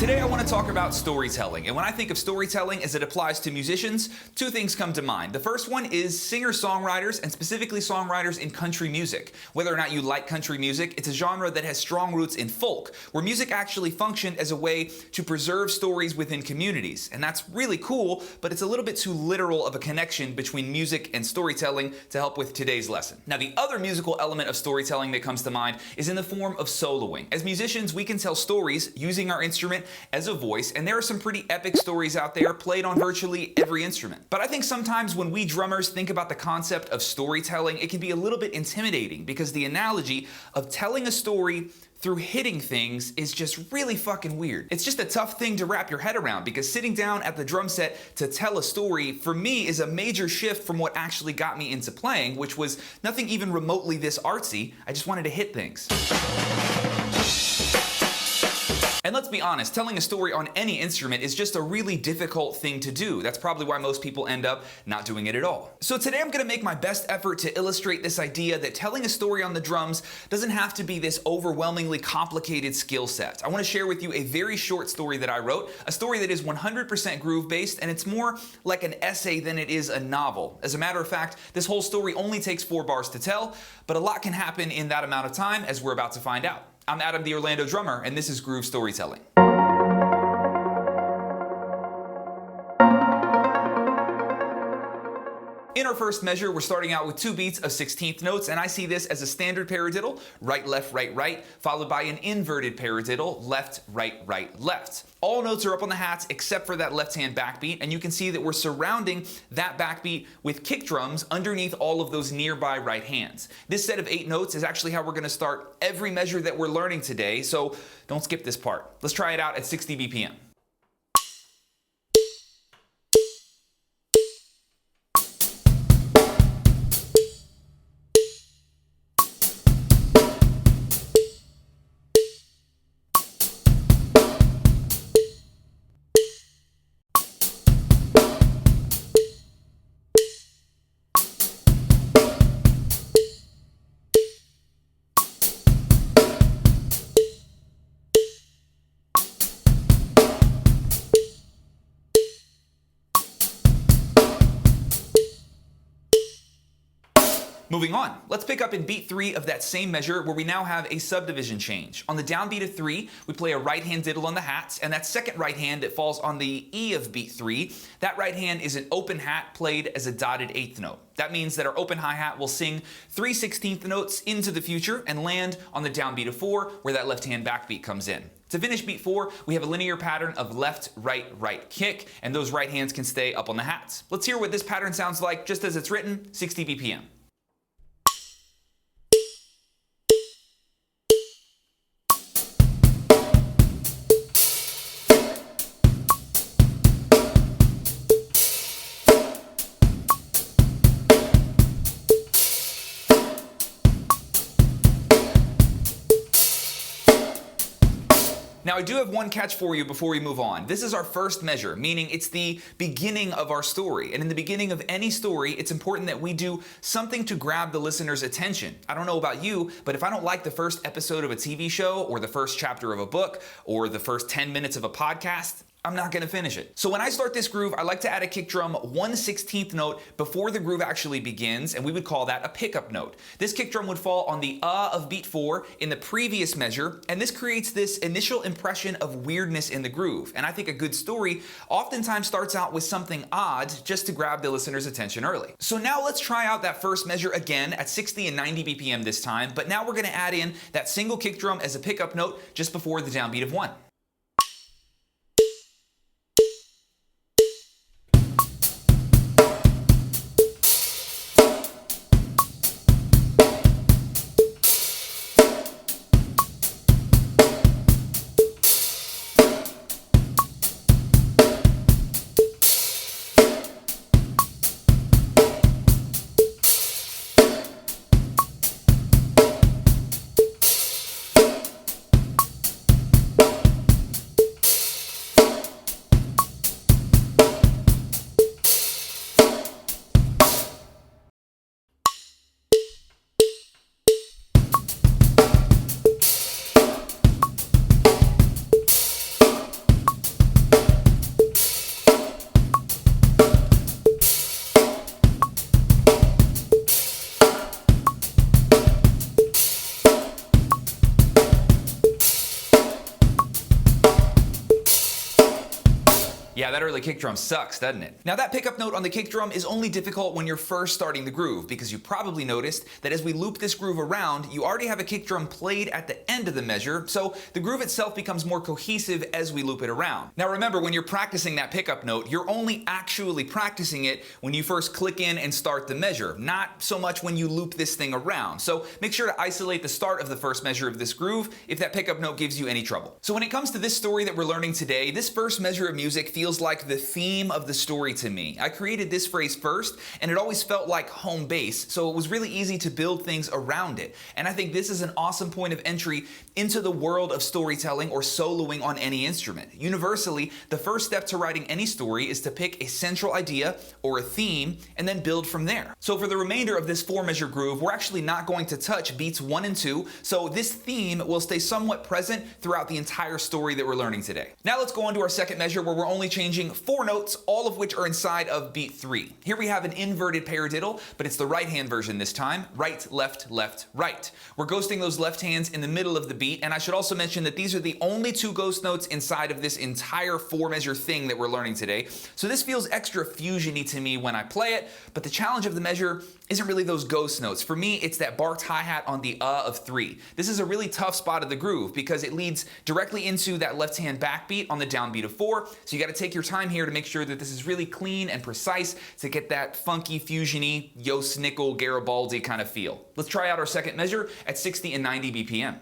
Today I want to talk about storytelling, and when I think of storytelling as it applies to musicians, two things come to mind. The first one is singer-songwriters, and specifically songwriters in country music. Whether or not you like country music, it's a genre that has strong roots in folk, where music actually functioned as a way to preserve stories within communities. And that's really cool, but it's a little bit too literal of a connection between music and storytelling to help with today's lesson. Now, the other musical element of storytelling that comes to mind is in the form of soloing. As musicians, we can tell stories using our instrument as a voice, and there are some pretty epic stories out there played on virtually every instrument. But I think sometimes when we drummers think about the concept of storytelling, it can be a little bit intimidating because the analogy of telling a story through hitting things is just really fucking weird. It's just a tough thing to wrap your head around because sitting down at the drum set to tell a story for me is a major shift from what actually got me into playing, which was nothing even remotely this artsy. I just wanted to hit things. And let's be honest, telling a story on any instrument is just a really difficult thing to do. That's probably why most people end up not doing it at all. So today I'm gonna make my best effort to illustrate this idea that telling a story on the drums doesn't have to be this overwhelmingly complicated skill set. I wanna share with you a very short story that I wrote, a story that is 100% groove-based, and it's more like an essay than it is a novel. As a matter of fact, this whole story only takes 4 bars to tell, but a lot can happen in that amount of time, as we're about to find out. I'm Adam the Orlando Drummer, and this is Groove Storytelling. In our first measure, we're starting out with 2 beats of 16th notes, and I see this as a standard paradiddle, right, left, right, followed by an inverted paradiddle, left, right, left. All notes are up on the hats except for that left-hand backbeat, and you can see that we're surrounding that backbeat with kick drums underneath all of those nearby right hands. This set of 8 notes is actually how we're going to start every measure that we're learning today, so don't skip this part. Let's try it out at 60 BPM. Moving on, let's pick up in beat 3 of that same measure where we now have a subdivision change. On the downbeat of 3, we play a right hand diddle on the hats, and that second right hand that falls on the E of beat 3, that right hand is an open hat played as a dotted 8th note. That means that our open hi-hat will sing 3 16th notes into the future and land on the downbeat of 4 where that left hand backbeat comes in. To finish beat 4, we have a linear pattern of left, right kick, and those right hands can stay up on the hats. Let's hear what this pattern sounds like just as it's written, 60 BPM. Now I do have one catch for you before we move on. This is our first measure, meaning it's the beginning of our story. And in the beginning of any story, it's important that we do something to grab the listener's attention. I don't know about you, but if I don't like the first episode of a TV show or the first chapter of a book or the first 10 minutes of a podcast, I'm not gonna finish it. So when I start this groove, I like to add a kick drum 1/16th note before the groove actually begins, and we would call that a pickup note. This kick drum would fall on the of beat 4 in the previous measure, and this creates this initial impression of weirdness in the groove. And I think a good story oftentimes starts out with something odd just to grab the listener's attention early. So now let's try out that first measure again at 60 and 90 BPM this time, but now we're gonna add in that single kick drum as a pickup note just before the downbeat of 1. Yeah, that early kick drum sucks, doesn't it? Now that pickup note on the kick drum is only difficult when you're first starting the groove, because you probably noticed that as we loop this groove around, you already have a kick drum played at the end of the measure, so the groove itself becomes more cohesive as we loop it around. Now remember, when you're practicing that pickup note, you're only actually practicing it when you first click in and start the measure, not so much when you loop this thing around. So make sure to isolate the start of the first measure of this groove if that pickup note gives you any trouble. So when it comes to this story that we're learning today, this first measure of music feels like the theme of the story to me. I created this phrase first, and it always felt like home base, so it was really easy to build things around it. And I think this is an awesome point of entry into the world of storytelling or soloing on any instrument. Universally, the first step to writing any story is to pick a central idea or a theme and then build from there. So for the remainder of this 4-measure groove, we're actually not going to touch beats 1 and 2, so this theme will stay somewhat present throughout the entire story that we're learning today. Now let's go on to our second measure, where we're only changing 4 notes, all of which are inside of beat 3. Here we have an inverted paradiddle, but it's the right-hand version this time. Right, left, left, right. We're ghosting those left hands in the middle of the beat, and I should also mention that these are the only 2 ghost notes inside of this entire 4-measure thing that we're learning today. So this feels extra fusiony to me when I play it, but the challenge of the measure isn't really those ghost notes. For me, it's that barked hi-hat on the of 3. This is a really tough spot of the groove because it leads directly into that left-hand backbeat on the downbeat of 4, so you gotta take your time here to make sure that this is really clean and precise to get that funky, fusiony, Yost Nickel, Garibaldi kind of feel. Let's try out our second measure at 60 and 90 BPM.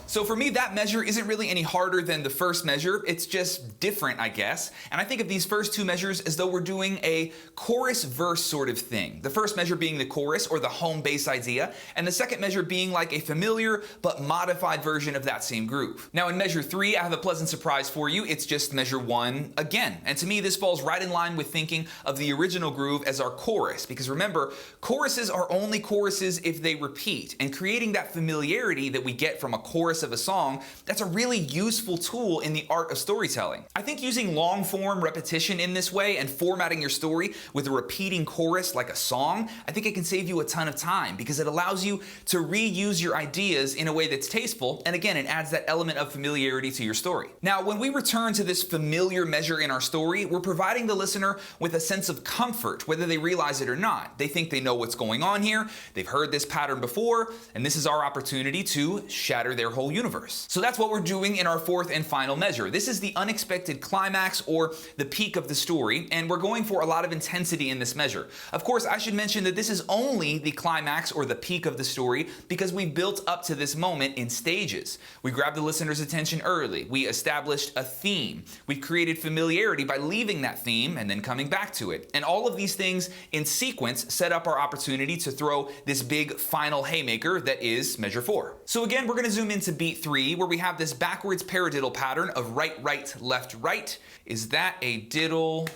So for me, that measure isn't really any harder than the first measure. It's just different, I guess. And I think of these first 2 measures as though we're doing a chorus-verse sort of thing. The first measure being the chorus or the home bass idea, and the second measure being like a familiar but modified version of that same groove. Now in measure 3, I have a pleasant surprise for you. It's just measure 1 again. And to me, this falls right in line with thinking of the original groove as our chorus. Because remember, choruses are only choruses if they repeat. And creating that familiarity that we get from a chorus of a song, that's a really useful tool in the art of storytelling. I think using long form repetition in this way and formatting your story with a repeating chorus like a song, I think it can save you a ton of time because it allows you to reuse your ideas in a way that's tasteful, and again, it adds that element of familiarity to your story. Now, when we return to this familiar measure in our story, we're providing the listener with a sense of comfort, whether they realize it or not. They think they know what's going on here, they've heard this pattern before, and this is our opportunity to shatter their whole universe. So that's what we're doing in our 4th and final measure. This is the unexpected climax or the peak of the story, and we're going for a lot of intensity in this measure. Of course, I should mention that this is only the climax or the peak of the story because we built up to this moment in stages. We grabbed the listener's attention early. We established a theme. We created familiarity by leaving that theme and then coming back to it. And all of these things in sequence set up our opportunity to throw this big final haymaker that is measure 4. So again, we're going to zoom into beat 3, where we have this backwards paradiddle pattern of right, right, left, right. Is that a diddle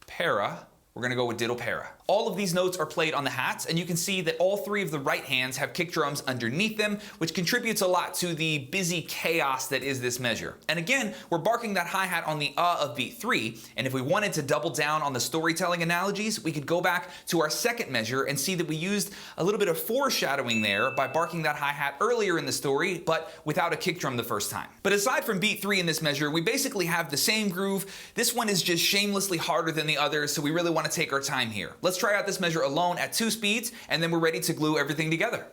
para? We're going to go with diddle para. All of these notes are played on the hats, and you can see that all 3 of the right hands have kick drums underneath them, which contributes a lot to the busy chaos that is this measure. And again, we're barking that hi-hat on the of beat 3, and if we wanted to double down on the storytelling analogies, we could go back to our second measure and see that we used a little bit of foreshadowing there by barking that hi-hat earlier in the story, but without a kick drum the first time. But aside from beat 3 in this measure, we basically have the same groove. This one is just shamelessly harder than the others, so we really want to take our time here. Let's try out this measure alone at 2 speeds, and then we're ready to glue everything together.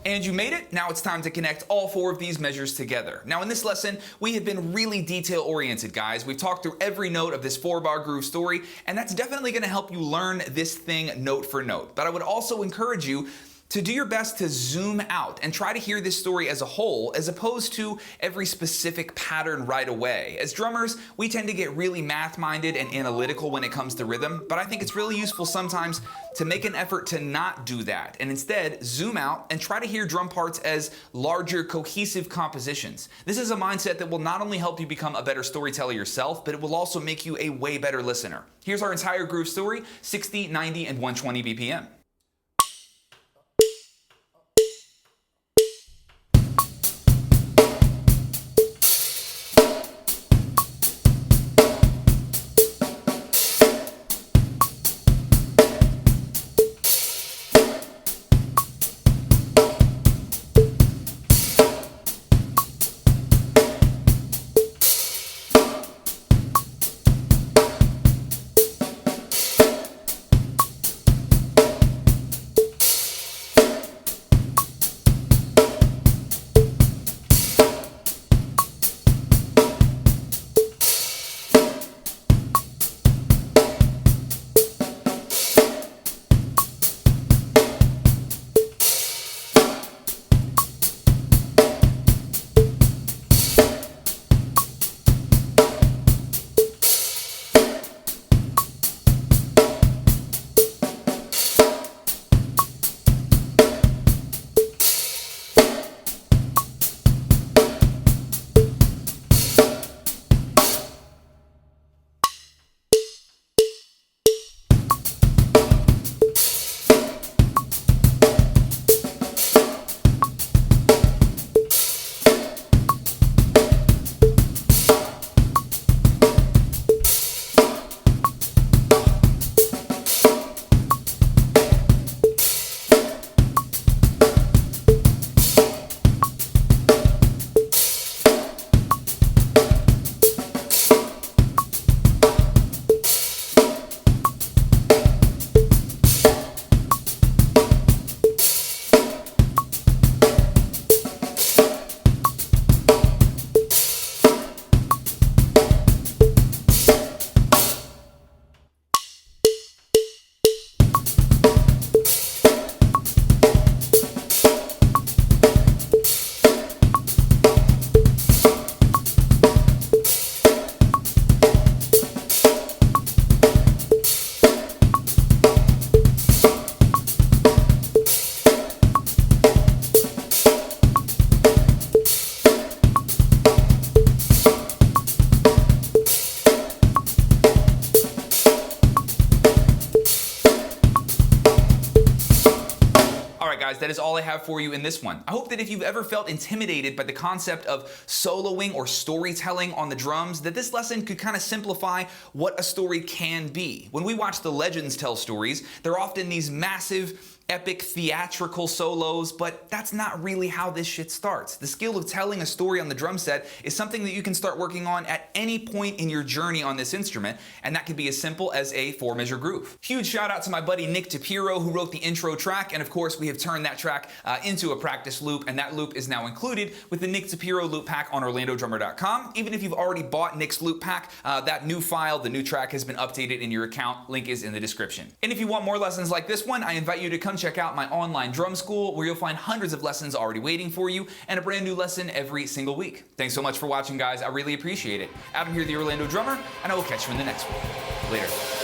And you made it. Now it's time to connect all 4 of these measures together. Now in this lesson, we have been really detail oriented, guys. We've talked through every note of this 4-bar groove story, and that's definitely going to help you learn this thing note for note. But I would also encourage you to do your best to zoom out and try to hear this story as a whole, as opposed to every specific pattern right away. As drummers, we tend to get really math-minded and analytical when it comes to rhythm, but I think it's really useful sometimes to make an effort to not do that, and instead zoom out and try to hear drum parts as larger, cohesive compositions. This is a mindset that will not only help you become a better storyteller yourself, but it will also make you a way better listener. Here's our entire groove story, 60, 90, and 120 BPM. Guys, that is all I have for you in this one. I hope that if you've ever felt intimidated by the concept of soloing or storytelling on the drums, that this lesson could kind of simplify what a story can be. When we watch the legends tell stories, they're often these massive, epic theatrical solos, but that's not really how this shit starts. The skill of telling a story on the drum set is something that you can start working on at any point in your journey on this instrument, and that could be as simple as a 4-measure groove. Huge shout out to my buddy Nick DePiero, who wrote the intro track, and of course we have turned that track into a practice loop, and that loop is now included with the Nick DePiero loop pack on OrlandoDrummer.com. Even if you've already bought Nick's loop pack, that new file, the new track, has been updated in your account. Link is in the description. And if you want more lessons like this one, I invite you to come check out my online drum school, where you'll find hundreds of lessons already waiting for you and a brand new lesson every single week. Thanks so much for watching, guys. I really appreciate it. Adam here, the Orlando Drummer, and I will catch you in the next one. Later.